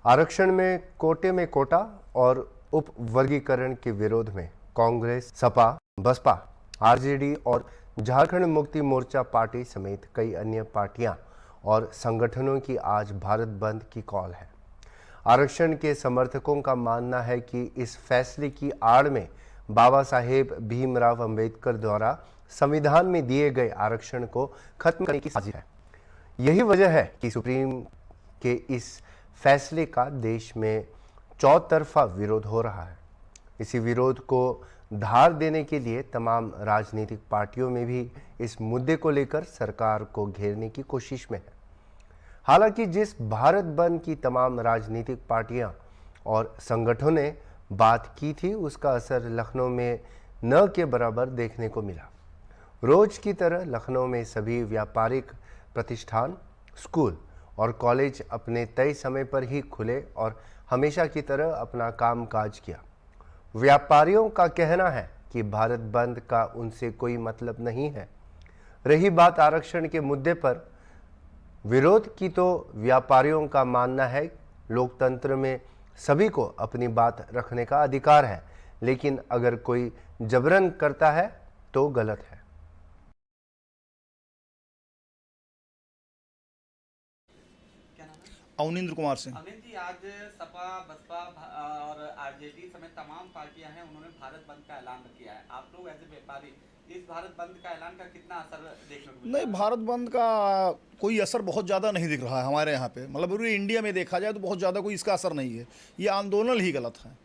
आरक्षण में कोटा और उप वर्गीकरण के विरोध में कांग्रेस, सपा, बसपा, आरजेडी और झारखंड मुक्ति मोर्चा पार्टी समेत कई अन्य पार्टियां और संगठनों की आज भारत बंद की कॉल है। आरक्षण के समर्थकों का मानना है कि इस फैसले की आड़ में बाबा साहेब भीमराव अंबेडकर द्वारा संविधान में दिए गए आरक्षण को खत्म करने की साजिश है। यही वजह है कि सुप्रीम के इस फैसले का देश में चौतरफा विरोध हो रहा है। इसी विरोध को धार देने के लिए तमाम राजनीतिक पार्टियों में भी इस मुद्दे को लेकर सरकार को घेरने की कोशिश में है। हालांकि जिस भारत बंद की तमाम राजनीतिक पार्टियां और संगठनों ने बात की थी, उसका असर लखनऊ में न के बराबर देखने को मिला। रोज की तरह लखनऊ में सभी व्यापारिक प्रतिष्ठान, स्कूल और कॉलेज अपने तय समय पर ही खुले और हमेशा की तरह अपना कामकाज किया। व्यापारियों का कहना है कि भारत बंद का उनसे कोई मतलब नहीं है। रही बात आरक्षण के मुद्दे पर विरोध की, तो व्यापारियों का मानना है लोकतंत्र में सभी को अपनी बात रखने का अधिकार है, लेकिन अगर कोई जबरन करता है तो गलत है। अवनिंद्र कुमार सिंह। अमित जी, आज सपा, बसपा और आरजेडी समेत तमाम पार्टियां हैं, उन्होंने भारत बंद का ऐलान किया है। आप लोग ऐसे व्यापारी इस भारत बंद का ऐलान का कितना असर देखने को मिला? नहीं, भारत बंद का कोई असर बहुत ज़्यादा नहीं दिख रहा है हमारे यहाँ पे। मतलब पूरी इंडिया में देखा जाए तो बहुत ज़्यादा कोई इसका असर नहीं है। ये आंदोलन ही गलत है।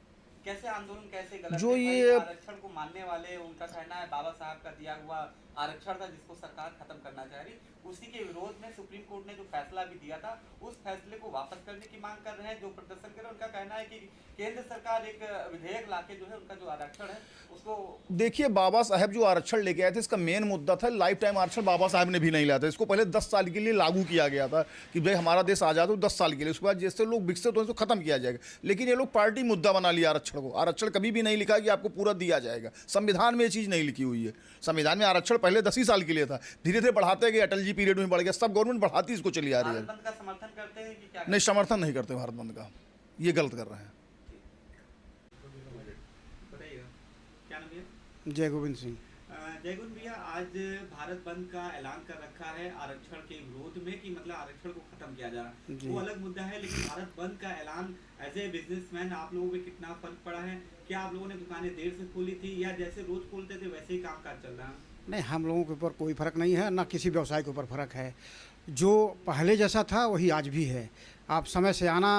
कैसे आंदोलन, कैसे गलत जो है? ये आरक्षण को मानने वाले, उनका कहना है बाबा साहब का दिया हुआ आरक्षण था जिसको सरकार खत्म करना चाह रही, उसी के विरोध में सुप्रीम कोर्ट ने जो फैसला भी दिया था, उस फैसले को वापस करने की मांग कर रहे हैं। जो प्रदर्शन कर रहे हैं, उनका कहना है कि केंद्र सरकार एक विधेयक लाके जो है उनका जो आरक्षण है उसको। देखिए, बाबा साहब जो आरक्षण लेके आए थे, इसका मेन मुद्दा था लाइफ टाइम आरक्षण। बाबा साहब ने भी नहीं लाया था इसको। पहले 10 साल के लिए लागू किया गया था कि भाई हमारा देश आज़ाद हो 10 साल के लिए, उसके बाद जैसे लोग विकसित हो तो खत्म किया जाएगा। लेकिन ये लोग पार्टी मुद्दा बना लिया आरक्षण को। आरक्षण कभी भी नहीं लिखा कि आपको पूरा दिया जाएगा। संविधान में ये चीज़ नहीं लिखी हुई है। संविधान में आरक्षण पहले 10 ही साल के लिए था, धीरे धीरे बढ़ाते गए, अटल जी पीरियड में बढ़ गया, सब गवर्नमेंट बढ़ाती इसको चली आ रही है। भारत बंद का समर्थन करते हैं कि क्या? नहीं, समर्थन नहीं करते भारत बंद का। ये गलत कर रहे हैं। बताइएगा, क्या नाम है? जय गोविंद सिंह। जय गोविंद भैया, आज भारत बंद का ऐलान कर रखा है आरक्षण के विरोध में कि मतलब आरक्षण को खत्म किया जा रहा है। वो अलग मुद्दा है, लेकिन भारत बंद का ऐलान एज ए बिजनेसमैन आप लोगों पे कितना फर्क पड़ा है? क्या आप लोगों ने दुकानें देर से खोली थी या जैसे रोज खोलते थे वैसे ही कामकाज चल रहा है? नहीं, हम लोगों के ऊपर कोई फ़र्क नहीं है, ना किसी व्यवसाय के ऊपर फ़र्क है। जो पहले जैसा था वही आज भी है। आप समय से आना,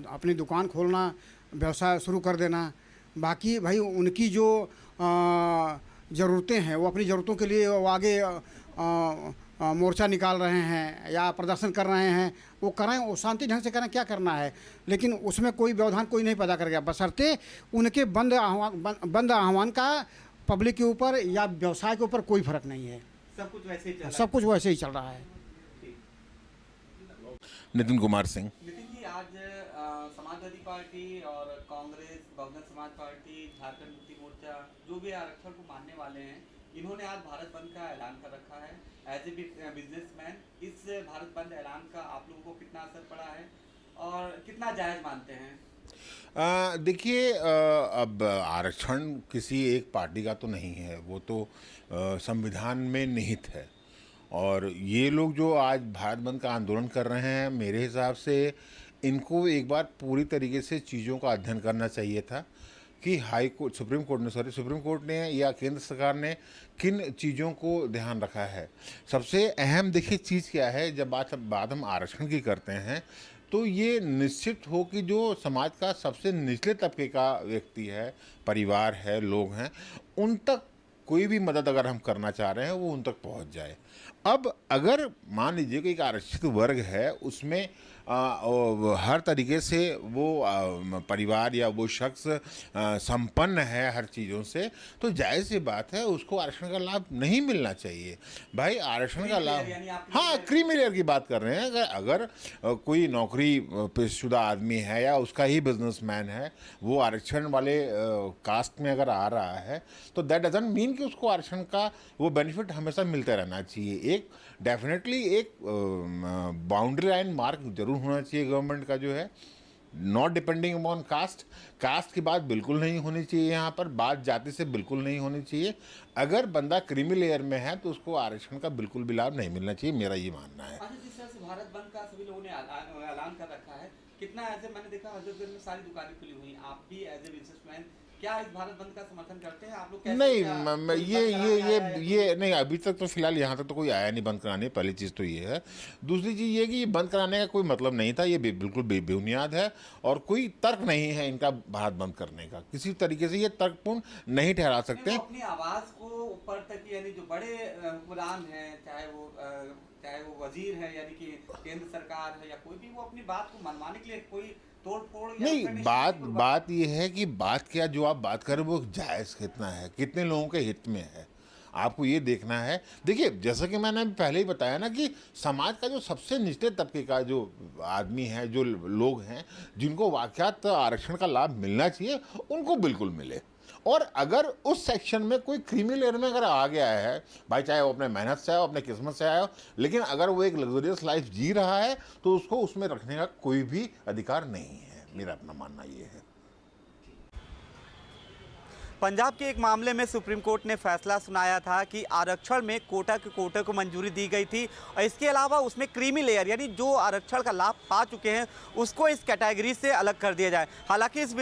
अपनी दुकान खोलना, व्यवसाय शुरू कर देना। बाकी भाई उनकी जो ज़रूरतें हैं, वो अपनी ज़रूरतों के लिए वो आगे मोर्चा निकाल रहे हैं या प्रदर्शन कर रहे हैं, वो करें, वो शांति ढंग से करें, क्या करना है। लेकिन उसमें कोई व्यवधान कोई नहीं पैदा कर गया, बशर्ते उनके बंद आह्वान का पब्लिक के ऊपर या व्यवसाय के ऊपर कोई फर्क नहीं है। सब कुछ वैसे ही चल रहा है। सब कुछ वैसे ही चल रहा है। नितिन कुमार सिंह। नितिन जी, आज समाजवादी पार्टी और कांग्रेस, बहुजन समाज पार्टी, झारखंड मुक्ति मोर्चा, जो भी आरक्षण को मानने वाले हैं, इन्होंने आज भारत बंद का ऐलान कर रखा है। एज ए बिजनेसमैन, इस भारत बंद ऐलान का आप लोगों को कितना असर पड़ा है और कितना जायज़ मानते हैं? देखिए, अब आरक्षण किसी एक पार्टी का तो नहीं है, वो तो संविधान में निहित है। और ये लोग जो आज भारत बंद का आंदोलन कर रहे हैं, मेरे हिसाब से इनको एक बार पूरी तरीके से चीज़ों का अध्ययन करना चाहिए था कि सुप्रीम कोर्ट ने या केंद्र सरकार ने किन चीज़ों को ध्यान रखा है। सबसे अहम देखिए चीज़ क्या है, जब बात हम आरक्षण की करते हैं तो ये निश्चित हो कि जो समाज का सबसे निचले तबके का व्यक्ति है, परिवार है, लोग हैं, उन तक कोई भी मदद अगर हम करना चाह रहे हैं वो उन तक पहुंच जाए। अब अगर मान लीजिए कि एक आरक्षित वर्ग है, उसमें हर तरीके से वो परिवार या वो शख्स संपन्न है हर चीज़ों से, तो जायज़ सी बात है उसको आरक्षण का लाभ नहीं मिलना चाहिए। भाई आरक्षण का लाभ, हाँ, क्रीमी लेयर की बात कर रहे हैं। अगर कोई नौकरी पेशेशुदा आदमी है या उसका ही बिजनेसमैन है, वो आरक्षण वाले कास्ट में अगर आ रहा है तो दैट डजंट मीन कि उसको आरक्षण का वो बेनिफिट हमेशा मिलता रहना चाहिए। एक डेफिनेटली एक बाउंड्री लाइन मार्क जरूर होना चाहिए गवर्नमेंट का जो है not depending upon caste. Caste की बात बिल्कुल नहीं होनी चाहिए यहाँ पर, बात जाति से बिल्कुल नहीं होनी चाहिए। अगर बंदा क्रीमी लेयर में है तो उसको आरक्षण का बिल्कुल भी लाभ नहीं मिलना चाहिए, मेरा ये मानना है। अच्छा, जिस तरह से भारत बंद का सभी लोगों ने ऐलान कर रखा है, कितना ऐसे मैंने देखा हजरतगंज में सारी दुकानें खुली हुई, आप भी एज ए बिजनेसमैन क्या इस भारत बंद का समर्थन करते हैं? आप लोग कैसे नहीं, क्या ये नहीं, अभी तक तो फिलहाल यहाँ तक तो कोई आया नहीं बंद कराने। पहली चीज़ तो ये है। दूसरी चीज़ ये कि ये बंद कराने का कोई मतलब नहीं था, ये बिल्कुल बेबुनियाद है और कोई तर्क नहीं है इनका भारत बंद करने का। किसी तरीके से ये तर्कपूर्ण नहीं ठहरा सकते। अपनी आवाज को ऊपर तक, यानी जो बड़े हुक्मरान हैं, चाहे वो वजीर है यानी कि केंद्र सरकार है या कोई भी, वो अपनी बात को मनवाने के लिए कोई तोड़-फोड़ या नहीं, फिर बात ये है कि बात क्या जो आप बात कर रहे हो वो जायज़ कितना है, कितने लोगों के हित में है, आपको ये देखना है। देखिए, जैसा कि मैंने पहले ही बताया ना कि समाज का जो सबसे निचले तबके का जो आदमी है, जो लोग हैं, जिनको वाकयात आरक्षण का लाभ मिलना चाहिए, उनको बिल्कुल मिले। और अगर उस सेक्शन में कोई क्रीमी लेयर में अगर आ गया है, भाई चाहे वो अपने मेहनत से आए, अपने किस्मत से आए हो, लेकिन अगर वो एक लग्जरियस लाइफ जी रहा है तो उसको उसमें रखने का कोई भी अधिकार नहीं है। मेरा अपना मानना ये है। पंजाब के एक मामले में सुप्रीम कोर्ट ने फैसला सुनाया था कि आरक्षण में कोटा के कोटे को मंजूरी दी गई थी और इसके अलावा उसमें क्रीमी लेयर यानी जो आरक्षण का लाभ पा चुके हैं उसको इस कैटेगरी से अलग कर दिया जाए। हालांकि इस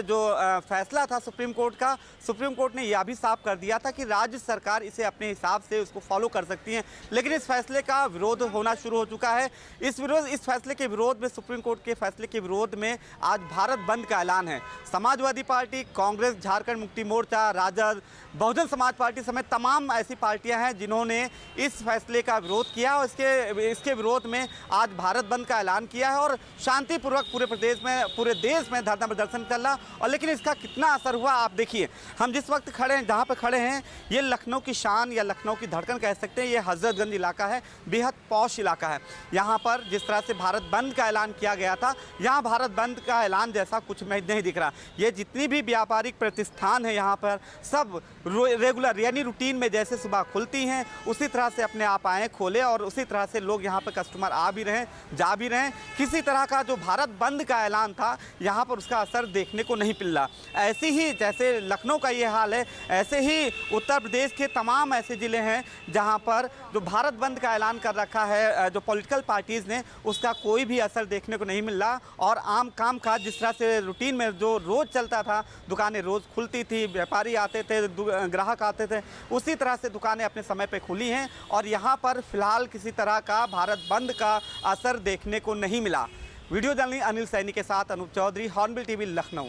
जो फैसला था सुप्रीम कोर्ट का, सुप्रीम कोर्ट ने यह भी साफ कर दिया था कि राज्य सरकार इसे अपने हिसाब से उसको फॉलो कर सकती है, लेकिन इस फैसले का विरोध होना शुरू हो चुका है। इस फैसले के विरोध में, सुप्रीम कोर्ट के फैसले के विरोध में आज भारत बंद का ऐलान है। समाजवादी पार्टी, कांग्रेस, झारखंड मुक्ति मोर्चा, राजद, बहुजन समाज पार्टी समेत तमाम ऐसी पार्टियां हैं जिन्होंने इस फैसले का विरोध किया और इसके विरोध में आज भारत बंद का ऐलान किया है और शांतिपूर्वक पूरे देश में धरना प्रदर्शन चल रहा। और लेकिन इसका कितना असर हुआ आप देखिए। हम जिस वक्त खड़े हैं, जहाँ पर खड़े हैं, ये लखनऊ की शान या लखनऊ की धड़कन कह सकते हैं। ये हजरतगंज इलाका है, बेहद पॉश इलाका है। यहाँ पर जिस तरह से भारत बंद का ऐलान किया गया था, यहाँ भारत बंद का ऐलान जैसा कुछ नहीं दिख रहा। ये जितनी भी व्यापारिक प्रतिष्ठान है यहाँ पर सब रेगुलर यानी रूटीन में जैसे सुबह खुलती हैं उसी तरह से अपने आप आए खोले और उसी तरह से लोग यहाँ पर कस्टमर आ भी रहे जा भी रहे। किसी तरह का जो भारत बंद का ऐलान था यहाँ पर उसका असर देखने को नहीं मिल रहा। ऐसे ही जैसे लखनऊ का ये हाल है, ऐसे ही उत्तर प्रदेश के तमाम ऐसे ज़िले हैं जहाँ पर जो भारत बंद का ऐलान कर रखा है जो पॉलिटिकल पार्टीज़ ने, उसका कोई भी असर देखने को नहीं मिल रहा। और आम काम काज जिस तरह से रूटीन में जो रोज़ चलता था, दुकानें रोज़ खुलती थी, व्यापारी आते थे, ग्राहक आते थे, उसी तरह से दुकानें अपने समय पे खुली हैं और यहाँ पर फिलहाल किसी तरह का भारत बंद का असर देखने को नहीं मिला। वीडियो जर्नलिस्ट अनिल सैनी के साथ अनूप चौधरी, हॉर्नबिल टीवी, लखनऊ।